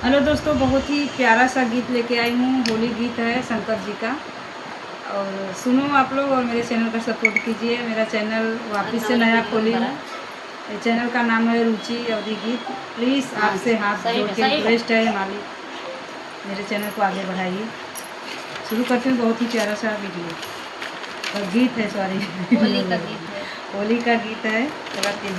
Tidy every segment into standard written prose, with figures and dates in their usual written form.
Hello दोस्तों, बहुत ही प्यारा सा गीत लेके आई हूँ। होली गीत है शंकर जी का, और सुनो आप लोग और मेरे चैनल का सपोर्ट कीजिए। मेरा चैनल वापस से नया खोली हूँ। चैनल का नाम है रुचि अवधि गीत। प्लीज़ आपसे हाथ जोड़ के रिक्वेस्ट है मालिक, मेरे चैनल को आगे बढ़ाइए। शुरू करते हैं बहुत ही प्यारा सा वीडियो और गीत है, सॉरी होली का गीत है। होली का गीत है। चला 3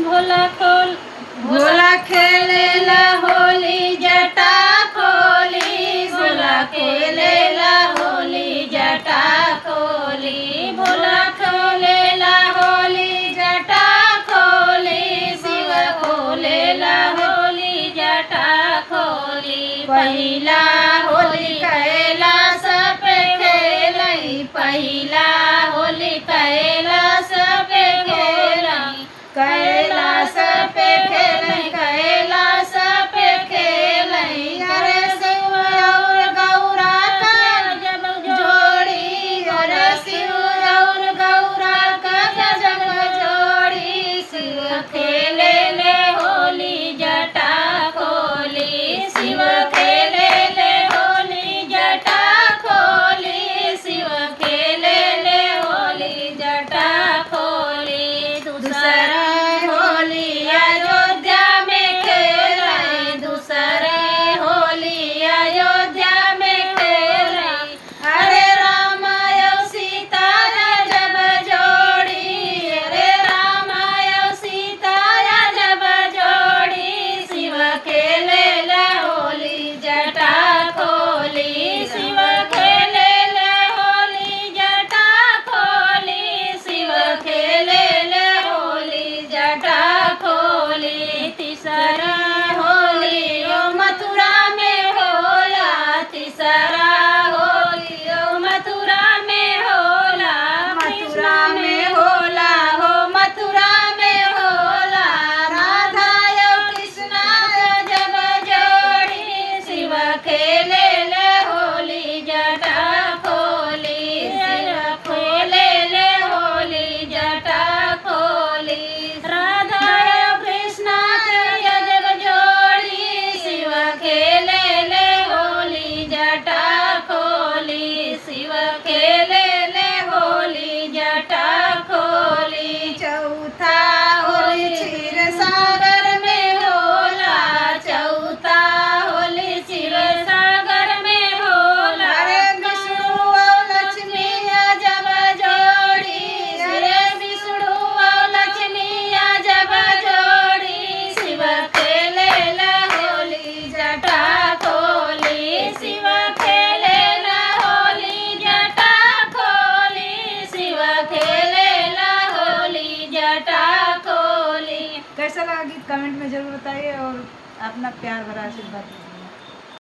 भोला खोल भोला खेलेला होली जटा खोली, भोला खेलेला होली जटा खोली, भोला खेलेला होली जटा खोली, शिव खोलेला होली जटा खोली। पहिला होली कैलाश पे खेलई, पहिला होली कैलाश पे खेलई, कैलाश पे खेलई, कैलाश पे खेलई। अरे शिव और गौरा का जब जोड़ी, अरे शिव और गौरा का जब जोड़ी, शिव खेले ले होली जटा खोली, शिव खेले ले होली जटा खोली, शिव खेले ले होली जटा खोली। दूसरा होली अयोध्या में खेलई, दूसरे होली अयोध्या में खेलई। अरे राम और सीता जब जोड़ी, अरे राम और सीता जब जोड़ी, शिव खेले ले होली जटा खोली, शिव खेले ले होली जटा खोली, शिव खेले ले होली जटा खोली। तीसरा होली ओ मथुरा में होला, तीसरा होली ओ मथुरा में होला, मथुरा में होला हो, मथुरा में होला। राधा और कृष्णा जब जोड़ी, शिव खेले ले होली जटा खोली, शिव खेले ले होली जटा खोली। राधा और कृष्णा जब जोड़ी, शिव खेले ले होली जटा खोली, शिव खेले ले होली जटा खोली। चौथा होली क्षीर सागर में होला, चौथा होली क्षीर सागर में होला। अरे विष्णु और लक्ष्मी जब जोड़ी, अरे विष्णु और लक्ष्मी जब जोड़ी, शिव खेले ले होली जटा खोली, शिव खेले ले होली जटा खोली, शिव खेले ले होली जटा खोली। कैसा लगा गीत कमेंट में ज़रूर बताइए और अपना प्यार भरा आशीर्वाद दीजिए।